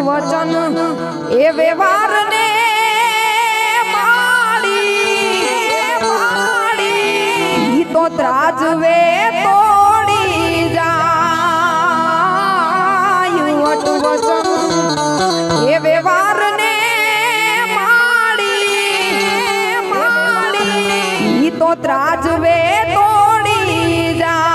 વચન એ વ્યવહાર ને માડી તો ત્રાજવે તોડી જાય વચન એ વ્યવહાર ને માડી તો ત્રાજવે તોડી જાય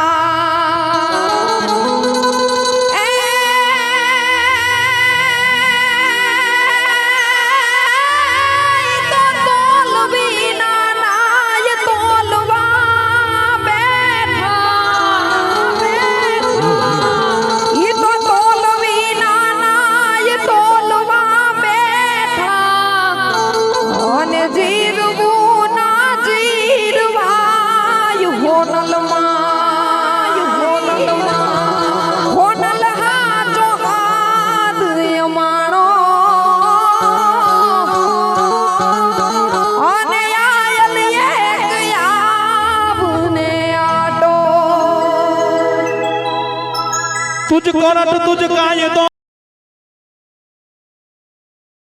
तुझको नट तुझ का ये दो